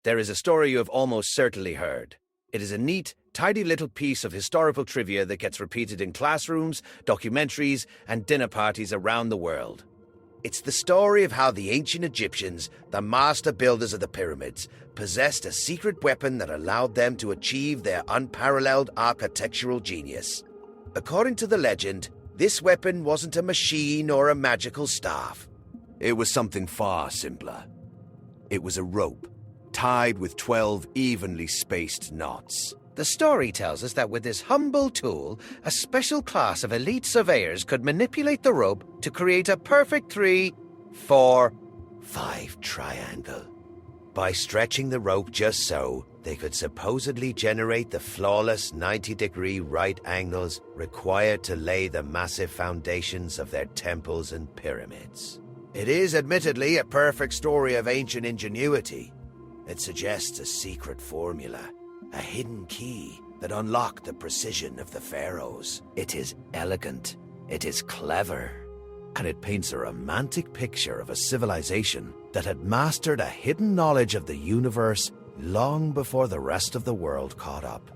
There is a story you have almost certainly heard. It is a neat, tidy little piece of historical trivia that gets repeated in classrooms, documentaries, and dinner parties around the world. It's the story of how the ancient Egyptians, the master builders of the pyramids, possessed a secret weapon that allowed them to achieve their unparalleled architectural genius. According to the legend, this weapon wasn't a machine or a magical staff. It was something far simpler. It was a rope, tied with 12 evenly spaced knots. The story tells us that with this humble tool, a special class of elite surveyors could manipulate the rope to create a perfect 3, 4, 5 triangle. By stretching the rope just so, they could supposedly generate the flawless 90-degree right angles required to lay the massive foundations of their temples and pyramids. It is admittedly a perfect story of ancient ingenuity. It suggests a secret formula, a hidden key that unlocked the precision of the pharaohs. It is elegant, it is clever, and it paints a romantic picture of a civilization that had mastered a hidden knowledge of the universe long before the rest of the world caught up.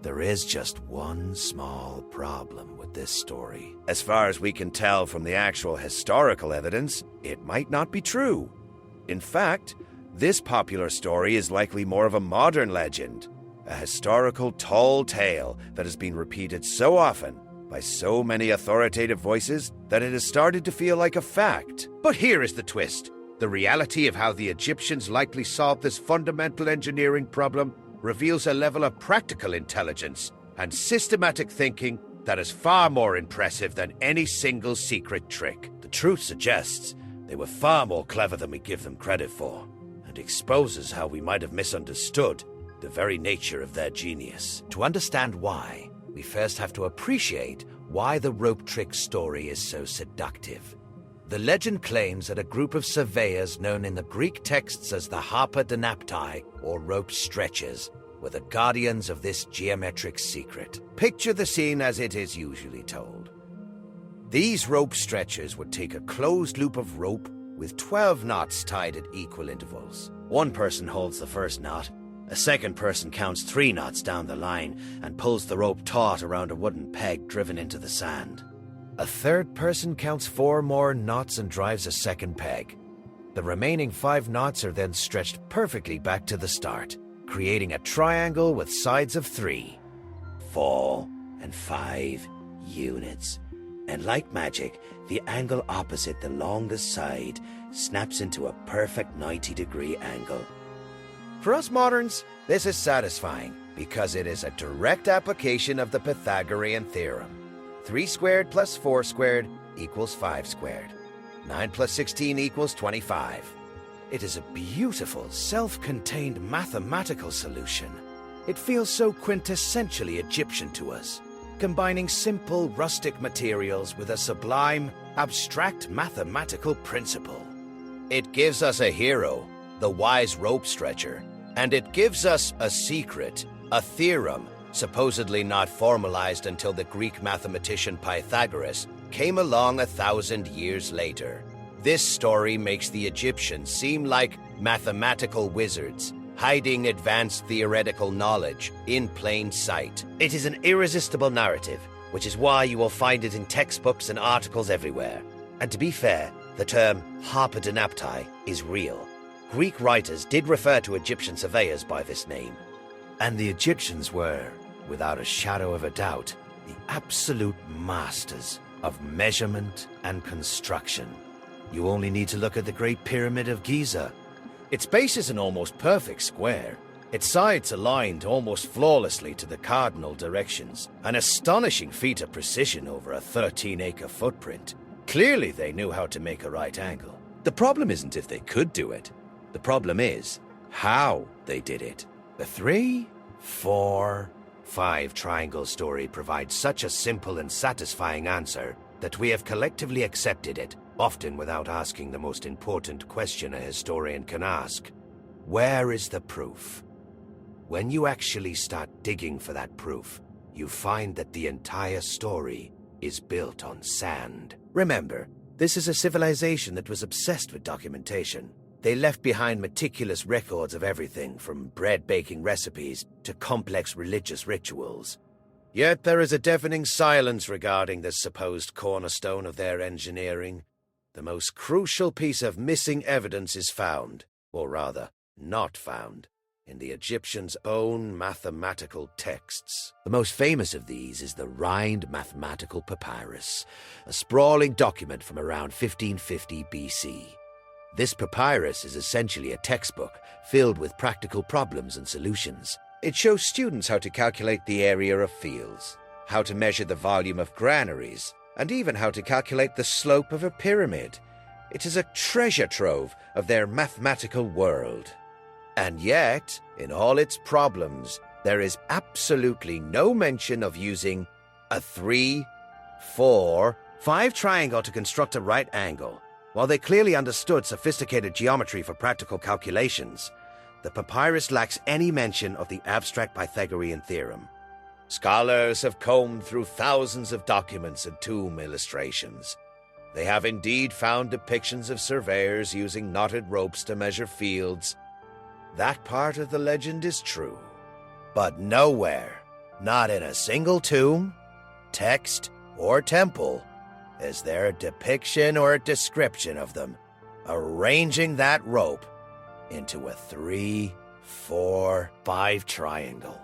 There is just one small problem with this story. As far as we can tell from the actual historical evidence, it might not be true. In fact, this popular story is likely more of a modern legend, a historical tall tale that has been repeated so often by so many authoritative voices that it has started to feel like a fact. But here is the twist. The reality of how the Egyptians likely solved this fundamental engineering problem reveals a level of practical intelligence and systematic thinking that is far more impressive than any single secret trick. The truth suggests they were far more clever than we give them credit for, and exposes how we might have misunderstood the very nature of their genius. To understand why, we first have to appreciate why the rope trick story is so seductive. The legend claims that a group of surveyors known in the Greek texts as the Harpedonaptai, or rope stretchers, were the guardians of this geometric secret. Picture the scene as it is usually told. These rope stretchers would take a closed loop of rope with 12 knots tied at equal intervals. One person holds the first knot, a second person counts 3 knots down the line and pulls the rope taut around a wooden peg driven into the sand. A third person counts 4 more knots and drives a second peg. The remaining 5 knots are then stretched perfectly back to the start, creating a triangle with sides of 3, 4, and 5 units. And like magic, the angle opposite the longest side snaps into a perfect 90-degree angle. For us moderns, this is satisfying because it is a direct application of the Pythagorean theorem. 3 squared plus 4 squared equals 5 squared. 9 plus 16 equals 25. It is a beautiful, self-contained mathematical solution. It feels so quintessentially Egyptian to us, combining simple, rustic materials with a sublime, abstract mathematical principle. It gives us a hero, the wise rope stretcher, and it gives us a secret, a theorem, supposedly not formalized until the Greek mathematician Pythagoras came along 1,000 years later. This story makes the Egyptians seem like mathematical wizards, hiding advanced theoretical knowledge in plain sight. It is an irresistible narrative, which is why you will find it in textbooks and articles everywhere. And to be fair, the term Harpedonaptai is real. Greek writers did refer to Egyptian surveyors by this name. And the Egyptians were, without a shadow of a doubt, the absolute masters of measurement and construction. You only need to look at the Great Pyramid of Giza. Its base is an almost perfect square. Its sides aligned almost flawlessly to the cardinal directions, an astonishing feat of precision over a 13-acre footprint. Clearly they knew how to make a right angle. The problem isn't if they could do it. The problem is how they did it. The 3, 4, 5 triangle story provides such a simple and satisfying answer that we have collectively accepted it, often without asking the most important question a historian can ask. Where is the proof? When you actually start digging for that proof, you find that the entire story is built on sand. Remember, this is a civilization that was obsessed with documentation. They left behind meticulous records of everything from bread-baking recipes to complex religious rituals. Yet there is a deafening silence regarding this supposed cornerstone of their engineering. The most crucial piece of missing evidence is found, or rather, not found, in the Egyptians' own mathematical texts. The most famous of these is the Rhind Mathematical Papyrus, a sprawling document from around 1550 BC. This papyrus is essentially a textbook filled with practical problems and solutions. It shows students how to calculate the area of fields, how to measure the volume of granaries, and even how to calculate the slope of a pyramid. It is a treasure trove of their mathematical world. And yet, in all its problems, there is absolutely no mention of using a 3, 4, 5 triangle to construct a right angle. While they clearly understood sophisticated geometry for practical calculations, the papyrus lacks any mention of the abstract Pythagorean theorem. Scholars have combed through thousands of documents and tomb illustrations. They have indeed found depictions of surveyors using knotted ropes to measure fields. That part of the legend is true. But nowhere, not in a single tomb, text, or temple, is there a depiction or a description of them arranging that rope into a 3, 4, 5 triangle.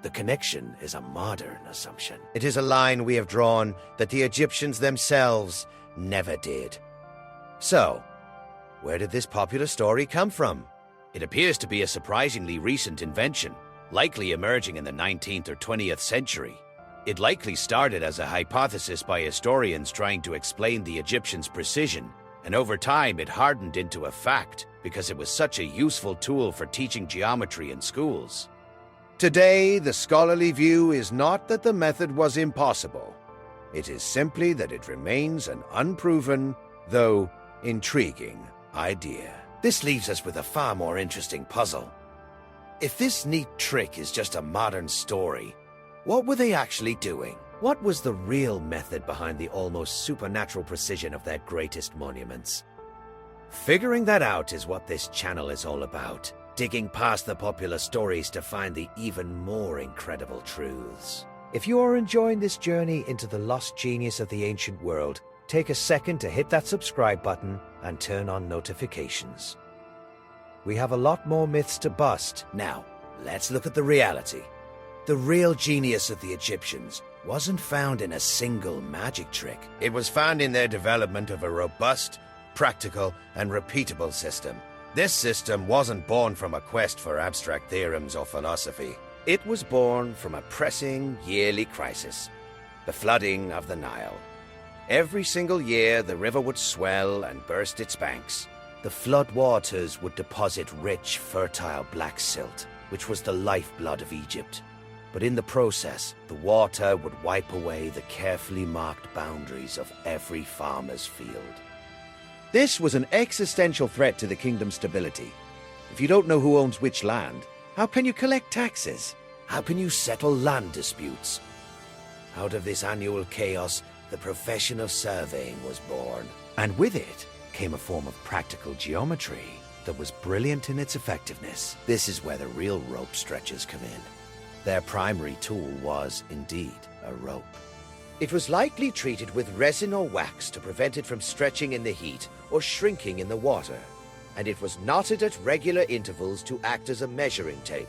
The connection is a modern assumption. It is a line we have drawn that the Egyptians themselves never did. So, where did this popular story come from? It appears to be a surprisingly recent invention, likely emerging in the 19th or 20th century. It likely started as a hypothesis by historians trying to explain the Egyptians' precision, and over time it hardened into a fact because it was such a useful tool for teaching geometry in schools. Today, the scholarly view is not that the method was impossible. It is simply that it remains an unproven, though intriguing, idea. This leaves us with a far more interesting puzzle. If this neat trick is just a modern story, what were they actually doing? What was the real method behind the almost supernatural precision of their greatest monuments? Figuring that out is what this channel is all about, digging past the popular stories to find the even more incredible truths. If you are enjoying this journey into the lost genius of the ancient world, take a second to hit that subscribe button and turn on notifications. We have a lot more myths to bust. Now, let's look at the reality. The real genius of the Egyptians wasn't found in a single magic trick. It was found in their development of a robust, practical, and repeatable system. This system wasn't born from a quest for abstract theorems or philosophy. It was born from a pressing yearly crisis, the flooding of the Nile. Every single year, the river would swell and burst its banks. The flood waters would deposit rich, fertile black silt, which was the lifeblood of Egypt. But in the process, the water would wipe away the carefully marked boundaries of every farmer's field. This was an existential threat to the kingdom's stability. If you don't know who owns which land, how can you collect taxes? How can you settle land disputes? Out of this annual chaos, the profession of surveying was born. And with it came a form of practical geometry that was brilliant in its effectiveness. This is where the real rope stretchers come in. Their primary tool was, indeed, a rope. It was lightly treated with resin or wax to prevent it from stretching in the heat or shrinking in the water, and it was knotted at regular intervals to act as a measuring tape.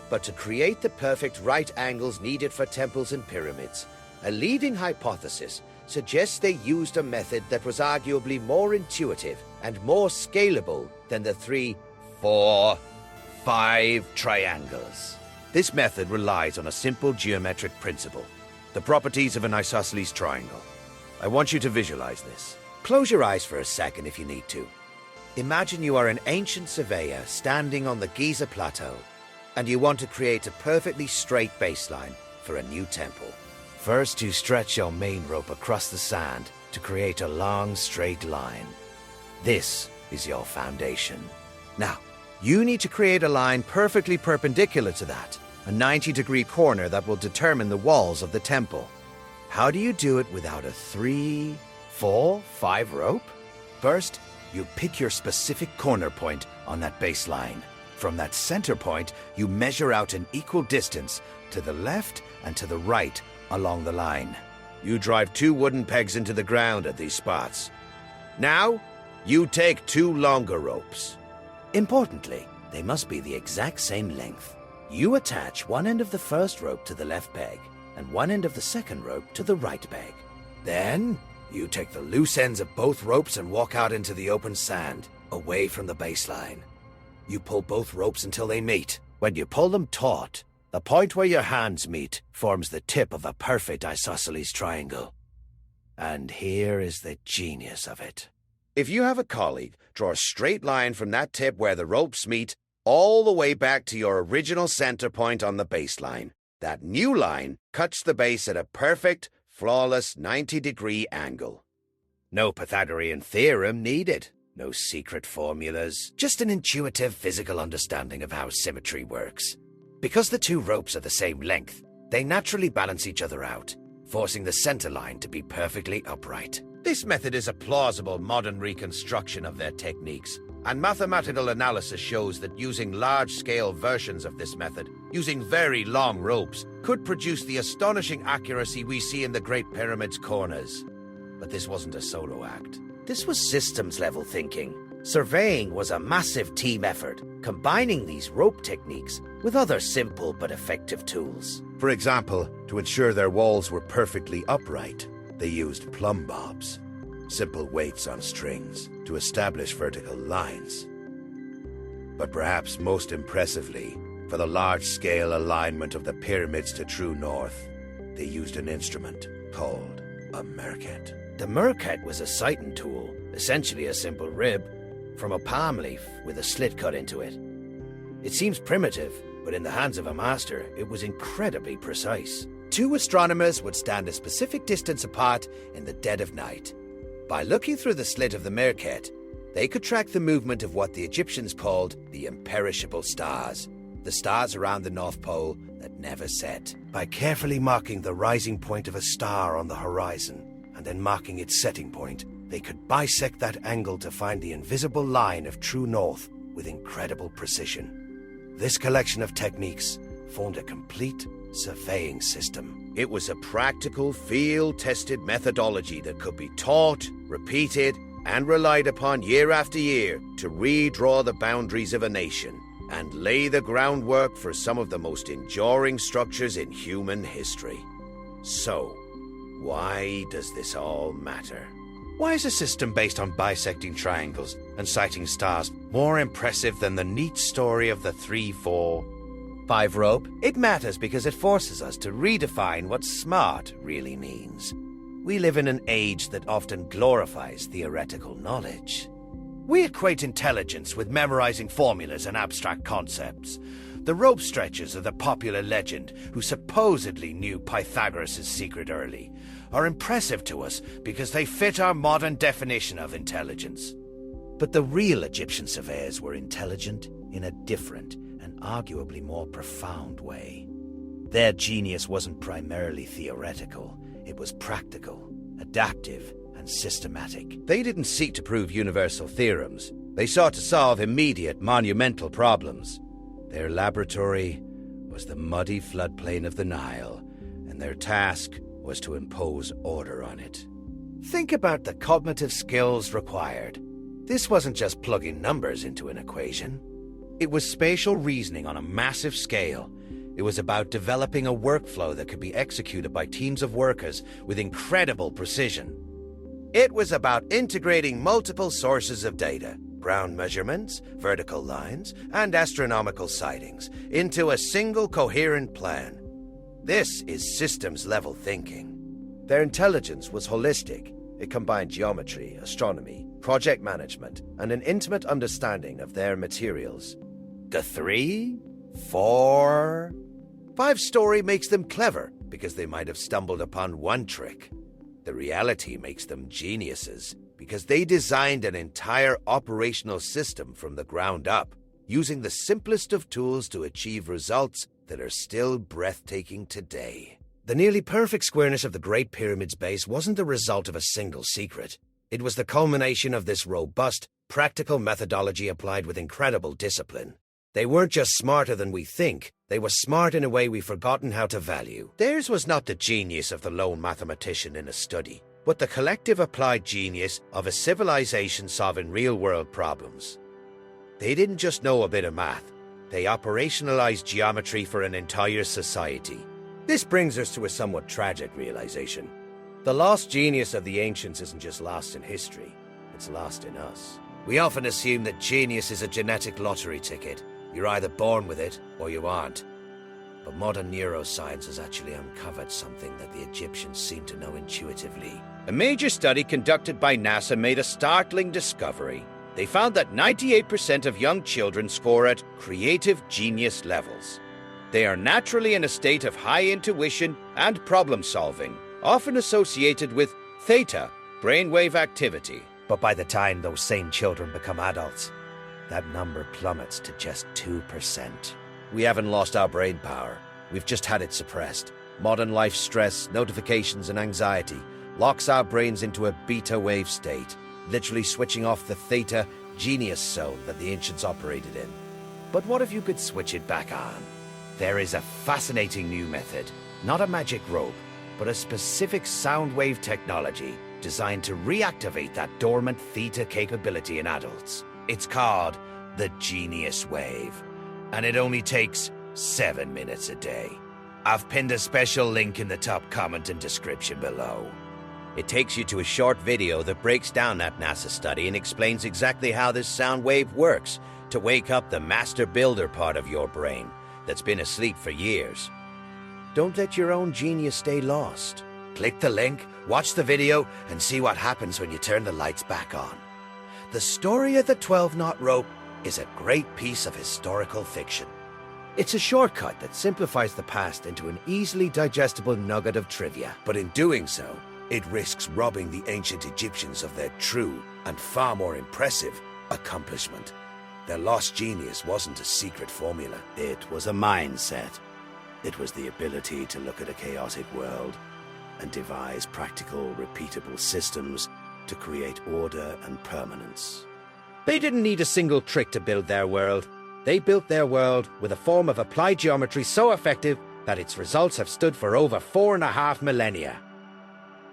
But to create the perfect right angles needed for temples and pyramids, a leading hypothesis suggests they used a method that was arguably more intuitive and more scalable than the 3, 4, 5 triangles. This method relies on a simple geometric principle, the properties of an isosceles triangle. I want you to visualize this. Close your eyes for a second if you need to. Imagine you are an ancient surveyor standing on the Giza Plateau, and you want to create a perfectly straight baseline for a new temple. First, you stretch your main rope across the sand to create a long, straight line. This is your foundation. Now, you need to create a line perfectly perpendicular to that, a 90-degree corner that will determine the walls of the temple. How do you do it without a 3, 4, 5 rope? First, You pick your specific corner point on that baseline. From that center point, you measure out an equal distance to the left and to the right along the line. You drive 2 wooden pegs into the ground at these spots. Now, you take 2 longer ropes. Importantly, they must be the exact same length. You attach one end of the first rope to the left peg and one end of the second rope to the right peg. Then, you take the loose ends of both ropes and walk out into the open sand, away from the baseline. You pull both ropes until they meet. When you pull them taut, the point where your hands meet forms the tip of a perfect isosceles triangle. And here is the genius of it. If you have a colleague, draw a straight line from that tip where the ropes meet all the way back to your original center point on the baseline. That new line cuts the base at a perfect, flawless 90-degree angle. No Pythagorean theorem needed. No secret formulas. Just an intuitive physical understanding of how symmetry works. Because the 2 ropes are the same length, they naturally balance each other out, forcing the center line to be perfectly upright. This method is a plausible modern reconstruction of their techniques, and mathematical analysis shows that using large-scale versions of this method, using very long ropes, could produce the astonishing accuracy we see in the Great Pyramid's corners. But this wasn't a solo act. This was systems-level thinking. Surveying was a massive team effort, combining these rope techniques with other simple but effective tools. For example, to ensure their walls were perfectly upright, they used plumb bobs, simple weights on strings, to establish vertical lines. But perhaps most impressively, for the large-scale alignment of the pyramids to true north, they used an instrument called a merkhet. The merkhet was a sighting tool, essentially a simple rib, from a palm leaf with a slit cut into it. It seems primitive, but in the hands of a master, it was incredibly precise. 2 astronomers would stand a specific distance apart in the dead of night. By looking through the slit of the merkhet, they could track the movement of what the Egyptians called the Imperishable stars, the stars around the North Pole that never set. By carefully marking the rising point of a star on the horizon, and then marking its setting point, they could bisect that angle to find the invisible line of true north with incredible precision. This collection of techniques formed a complete surveying system. It was a practical, field-tested methodology that could be taught, repeated, and relied upon year after year to redraw the boundaries of a nation and lay the groundwork for some of the most enduring structures in human history. So, why does this all matter? Why is a system based on bisecting triangles and sighting stars more impressive than the neat story of the 3-4-5 rope? It matters because it forces us to redefine what smart really means. We live in an age that often glorifies theoretical knowledge. We equate intelligence with memorizing formulas and abstract concepts. The rope stretchers of the popular legend, who supposedly knew Pythagoras' secret early, are impressive to us because they fit our modern definition of intelligence. But the real Egyptian surveyors were intelligent in a different and arguably more profound way. Their genius wasn't primarily theoretical, it was practical, adaptive, and systematic. They didn't seek to prove universal theorems. They sought to solve immediate, monumental problems. Their laboratory was the muddy floodplain of the Nile, and their task was to impose order on it. Think about the cognitive skills required. This wasn't just plugging numbers into an equation. It was spatial reasoning on a massive scale. It was about developing a workflow that could be executed by teams of workers with incredible precision. It was about integrating multiple sources of data, ground measurements, vertical lines, and astronomical sightings, into a single coherent plan. This is systems-level thinking. Their intelligence was holistic. It combined geometry, astronomy, project management, and an intimate understanding of their materials. The 3, 4, 5 story makes them clever because they might have stumbled upon one trick. The reality makes them geniuses because they designed an entire operational system from the ground up, using the simplest of tools to achieve results that are still breathtaking today. The nearly perfect squareness of the Great Pyramid's base wasn't the result of a single secret. It was the culmination of this robust, Practical methodology applied with incredible discipline. They weren't just smarter than we think, they were smart in a way we've forgotten how to value. Theirs was not the genius of the lone mathematician in a study, but the collective applied genius of a civilization solving real-world problems. They didn't just know a bit of math, they operationalized geometry for an entire society. This brings us to a somewhat tragic realization. The lost genius of the ancients isn't just lost in history, it's lost in us. We often assume that genius is a genetic lottery ticket. You're either born with it, or you aren't. But modern neuroscience has actually uncovered something that the Egyptians seem to know intuitively. A major study conducted by NASA made a startling discovery. They found that 98% of young children score at creative genius levels. They are naturally in a state of high intuition and problem-solving, often associated with theta, brainwave activity. But by the time those same children become adults, that number plummets to just 2%. We haven't lost our brain power. We've just had it suppressed. Modern life stress, notifications, and anxiety locks our brains into a beta wave state, literally switching off the theta genius zone that the ancients operated in. But what if you could switch it back on? There is a fascinating new method, not a magic rope, but a specific sound wave technology designed to reactivate that dormant theta capability in adults. It's called the Genius Wave, and it only takes 7 minutes a day. I've pinned a special link in the top comment and description below. It takes you to a short video that breaks down that NASA study and explains exactly how this sound wave works to wake up the master builder part of your brain that's been asleep for years. Don't let your own genius stay lost. Click the link, watch the video, and see what happens when you turn the lights back on. The story of the 12-knot rope is a great piece of historical fiction. It's a shortcut that simplifies the past into an easily digestible nugget of trivia. But in doing so, it risks robbing the ancient Egyptians of their true and far more impressive accomplishment. Their lost genius wasn't a secret formula. It was a mindset. It was the ability to look at a chaotic world and devise practical, repeatable systems to create order and permanence. They didn't need a single trick to build their world. They built their world with a form of applied geometry so effective that its results have stood for over 4.5 millennia.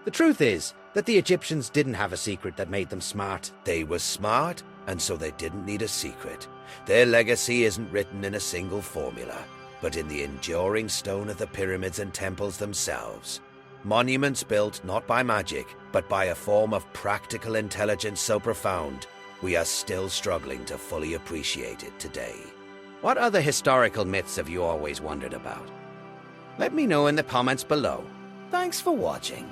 The truth is that the Egyptians didn't have a secret that made them smart. They were smart, and so they didn't need a secret. Their legacy isn't written in a single formula, but in the enduring stone of the pyramids and temples themselves. Monuments built not by magic, but by a form of practical intelligence so profound, we are still struggling to fully appreciate it today. What other historical myths have you always wondered about? Let me know in the comments below. Thanks for watching.